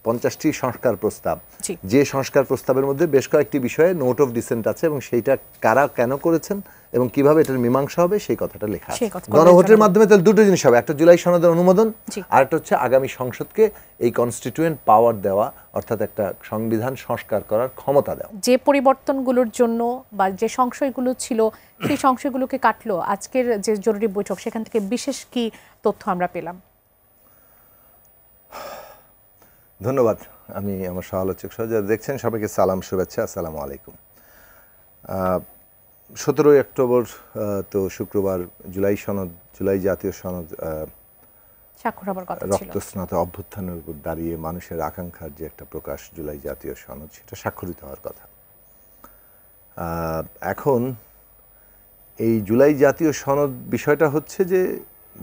50টি সংস্কার প্রস্তাব, যে সংস্কার প্রস্তাবের মধ্যে বেশ কয়েকটি বিষয়ে নোট অফ ডিসেন্ট আছে এবং সেইটা কারা কেন করেছেন এবং কিভাবে এটার মীমাংসা হবে সেই কথাটা লেখা আছে। গণভোটের মাধ্যমে তাহলে দুটো জিনিস হবে, একটা জুলাই সনদের অনুমোদন, আর একটা হচ্ছে আগামী সংসদকে এই কনস্টিটিউয়েন্ট পাওয়ার দেওয়া, অর্থাৎ একটা সংবিধান সংস্কার করার ক্ষমতা দেওয়া। যে পরিবর্তনগুলোর জন্য বা যে সংশয়গুলো ছিল সেই সংশয়গুলোকে কাটলো আজকের যে জরুরি বৈঠক, সেখান থেকে বিশেষ কি তথ্য আমরা পেলাম? ধন্যবাদ। আমি আমার সহ-আলোচক সহ যারা দেখছেন সবাইকে সালাম, শুভেচ্ছা, আসসালামু আলাইকুম। 17 অক্টোবর তো শুক্রবার জুলাই জাতীয় সনদ স্বাক্ষর হবার কথা ছিল। রক্তস্নাত অভ্যুত্থানের উপর দাঁড়িয়ে মানুষের আকাঙ্ক্ষার যে একটা প্রকাশ জুলাই জাতীয় সনদ, সেটা স্বাক্ষরিত হওয়ার কথা। এখন এই জুলাই জাতীয় সনদ বিষয়টা হচ্ছে যে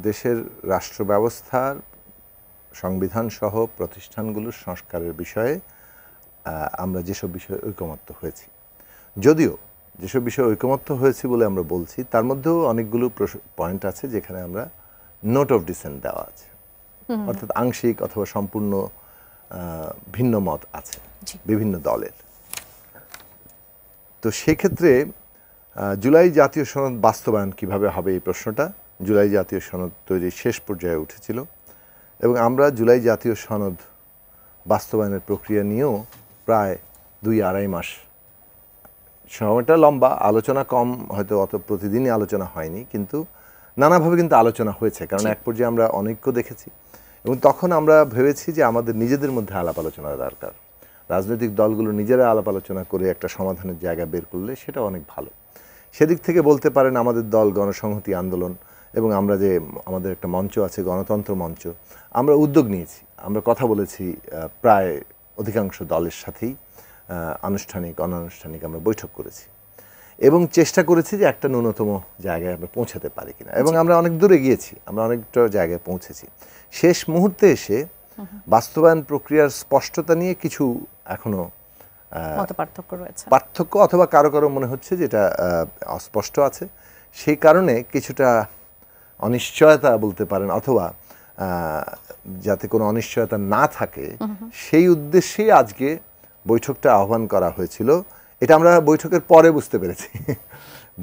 দেশের রাষ্ট্র ব্যবস্থার সংবিধান সহ প্রতিষ্ঠানগুলোর সংস্কারের বিষয়ে আমরা যেসব বিষয়ে ঐকমত্য হয়েছি, যদিও যেসব বিষয়ে ঐকমত্য হয়েছি বলে আমরা বলছি তার মধ্যেও অনেকগুলো পয়েন্ট আছে যেখানে আমরা নোট অফ ডিসেন্ট দেওয়া আছে, অর্থাৎ আংশিক অথবা সম্পূর্ণ ভিন্ন মত আছে বিভিন্ন দলের। তো সেক্ষেত্রে জুলাই জাতীয় সনদ বাস্তবায়ন কিভাবে হবে এই প্রশ্নটা জুলাই জাতীয় সনদ তৈরির শেষ পর্যায়ে উঠেছিল এবং আমরা জুলাই জাতীয় সনদ বাস্তবায়নের প্রক্রিয়া নিয়েও প্রায় 2-2.5 মাস, সময়টা লম্বা, আলোচনা কম, হয়তো অত প্রতিদিনই আলোচনা হয়নি, কিন্তু নানাভাবে কিন্তু আলোচনা হয়েছে, কারণ এক পর্যায়ে আমরা অনৈক্য দেখেছি এবং তখন আমরা ভেবেছি যে আমাদের নিজেদের মধ্যে আলাপ আলোচনা দরকার। রাজনৈতিক দলগুলো নিজেরা আলাপ আলোচনা করে একটা সমাধানের জায়গা বের করলে সেটা অনেক ভালো। সেদিক থেকে বলতে পারেন আমাদের দল গণসংহতি আন্দোলন এবং আমরা যে আমাদের একটা মঞ্চ আছে গণতন্ত্র মঞ্চ, আমরা উদ্যোগ নিয়েছি, আমরা কথা বলেছি প্রায় অধিকাংশ দলের সাথেই, আনুষ্ঠানিক অনানুষ্ঠানিক আমরা বৈঠক করেছি এবং চেষ্টা করেছি যে একটা ন্যূনতম জায়গায় আমরা পৌঁছাতে পারি কিনা, এবং আমরা অনেক দূরে গিয়েছি, আমরা অনেকটা জায়গায় পৌঁছেছি। শেষ মুহূর্তে এসে বাস্তবায়ন প্রক্রিয়ার স্পষ্টতা নিয়ে কিছু এখনো পার্থক্য অথবা কারো কারো মনে হচ্ছে যেটা অস্পষ্ট আছে, সেই কারণে কিছুটা অনিশ্চয়তা বলতে পারেন, অথবা যাতে কোনো অনিশ্চয়তা না থাকে সেই উদ্দেশ্যেই আজকে বৈঠকটা আহ্বান করা হয়েছিল। এটা আমরা বৈঠকের পরে বুঝতে পেরেছি।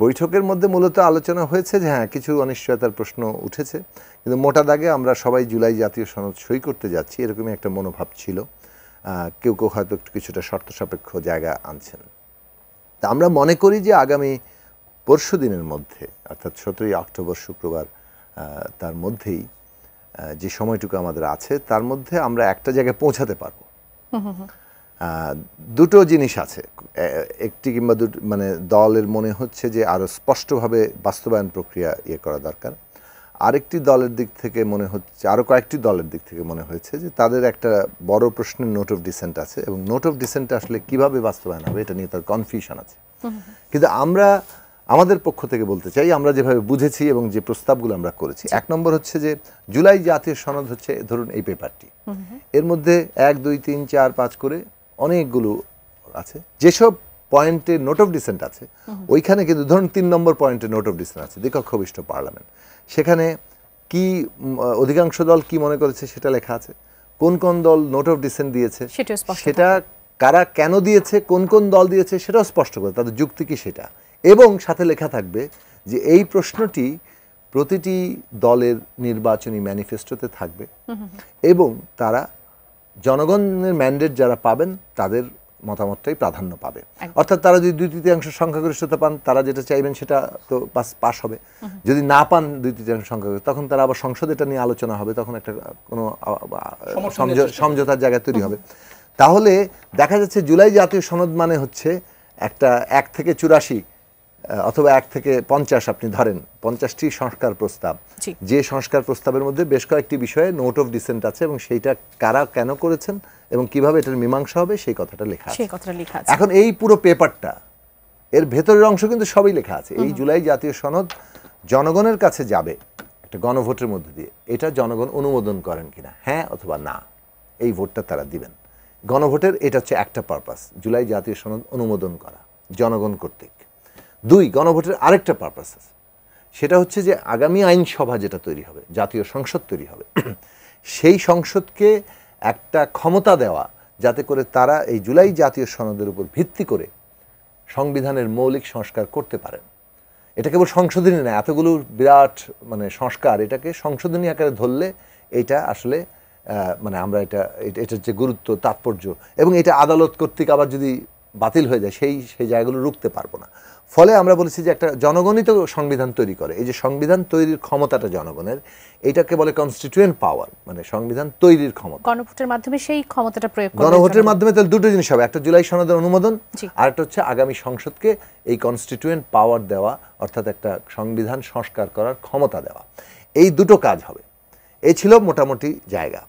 বৈঠকের মধ্যে মূলত আলোচনা হয়েছে যে হ্যাঁ কিছু অনিশ্চয়তার প্রশ্ন উঠেছে, কিন্তু মোটা দাগে আমরা সবাই জুলাই জাতীয় সনদ সই করতে যাচ্ছি এরকমই একটা মনোভাব ছিল। কেউ কেউ হয়তো কিছুটা শর্ত সাপেক্ষ জায়গা আনছেন। তা আমরা মনে করি যে আগামী পরশু দিনের মধ্যে, অর্থাৎ 17 অক্টোবর শুক্রবার, তার মধ্যেই যে সময়টুকু আমাদের আছে তার মধ্যে আমরা একটা জায়গায় পৌঁছাতে পারবো। দুটো জিনিস আছে, একটি কিংবা দুটো, মানে দলের মনে হচ্ছে যে আরও স্পষ্টভাবে বাস্তবায়ন প্রক্রিয়া করা দরকার, আরেকটি দলের দিক থেকে মনে হচ্ছে, আরও কয়েকটি দলের দিক থেকে মনে হয়েছে যে তাদের একটা বড় প্রশ্নের নোট অফ ডিসেন্ট আছে এবং নোট অফ ডিসেন্ট আসলে কিভাবে বাস্তবায়ন হবে এটা নিয়ে তার কনফিউশন আছে। কিন্তু আমরা আমাদের পক্ষ থেকে বলতে চাই, আমরা যেভাবে বুঝেছি এবং যে প্রস্তাবগুলো আমরা করেছি, 1 নম্বর হচ্ছে যে জুলাই জাতীয় সনদ হচ্ছে ধরুন এই পেপারটি, এর মধ্যে 1, 2, 3, 4, 5 করে অনেকগুলো আছে, যেসব পয়েন্টে নোট অফ ডিসেন্ট আছে ওইখানে কিন্তু ধরুন 3 নম্বর পয়েন্টে নোট অফ ডিসেন্ট আছে, দ্বিকক্ষবিষ্ট পার্লামেন্ট, সেখানে কি অধিকাংশ দল কি মনে করেছে সেটা লেখা আছে, কোন কোন দল নোট অফ ডিসেন্ট দিয়েছে সেটা, কারা কেন দিয়েছে, কোন কোন দল দিয়েছে সেটাও স্পষ্ট করে, তাদের যুক্তি কি সেটা, এবং সাথে লেখা থাকবে যে এই প্রশ্নটি প্রতিটি দলের নির্বাচনী ম্যানিফেস্টোতে থাকবে এবং তারা জনগণের ম্যান্ডেট যারা পাবেন তাদের মতামতটাই প্রাধান্য পাবে। অর্থাৎ তারা যদি 2/3 সংখ্যাগরিষ্ঠতা পান, তারা যেটা চাইবেন সেটা তো পাস হবে, যদি না পান 2/3 সংখ্যাগরিষ্ঠ, তখন তারা আবার সংসদে এটা নিয়ে আলোচনা হবে, তখন একটা কোনো সমঝোতার জায়গা তৈরি হবে। তাহলে দেখা যাচ্ছে জুলাই জাতীয় সনদ মানে হচ্ছে একটা 1 থেকে 84 অথবা 1 থেকে 50, আপনি ধরেন 50টি সংস্কার প্রস্তাব, যে সংস্কার প্রস্তাবের মধ্যে বেশ কয়েকটি বিষয়ে নোট অফ ডিসেন্ট আছে এবং সেইটা কারা কেন করেছেন এবং কিভাবে এটার মীমাংসা হবে সেই কথাটা লেখা আছে। এখন এই পুরো পেপারটা, এর ভেতরের অংশ কিন্তু সবই লেখা আছে। এই জুলাই জাতীয় সনদ জনগণের কাছে যাবে একটা গণভোটের মধ্যে দিয়ে, এটা জনগণ অনুমোদন করেন কিনা, হ্যাঁ অথবা না, এই ভোটটা তারা দিবেন। গণভোটের এটা হচ্ছে একটা পারপাস, জুলাই জাতীয় সনদ অনুমোদন করা জনগণ কর্তৃক। 2, গণভোটের আরেকটা পারপাস আছে, সেটা হচ্ছে যে আগামী আইনসভা যেটা তৈরি হবে, জাতীয় সংসদ তৈরি হবে, সেই সংসদকে একটা ক্ষমতা দেওয়া, যাতে করে তারা এই জুলাই জাতীয় সনদের উপর ভিত্তি করে সংবিধানের মৌলিক সংস্কার করতে পারেন। এটা কেবল সংশোধনী না, এতগুলো বিরাট মানে সংস্কার, এটাকে সংশোধনী আকারে ধরলে এটা আসলে মানে আমরা এটার যে গুরুত্ব, তাৎপর্য, এবং এটা আদালত কর্তৃক আবার যদি বাতিল হয়ে যায় সেই জায়গাগুলো রুখতে পারবো না। ফলে আমরা বলেছি যে একটা জনগণই তো সংবিধান তৈরি করে, এই যে সংবিধান তৈরির ক্ষমতাটা জনগণের, এটাকে বলে কনস্টিটিউয়েন্ট পাওয়ার, মানে সংবিধান তৈরির ক্ষমতা। গণভোটের মাধ্যমে সেই ক্ষমতাটা প্রয়োগ করবে। গণভোটের মাধ্যমে তাহলে দুটো জিনিস হবে, একটা জুলাই সনদের অনুমোদন, আর একটা হচ্ছে আগামী সংসদকে এই কনস্টিটিউয়েন্ট পাওয়ার দেওয়া, অর্থাৎ একটা সংবিধান সংস্কার করার ক্ষমতা দেওয়া। এই দুটো কাজ হবে। এই ছিল মোটামুটি জায়গা।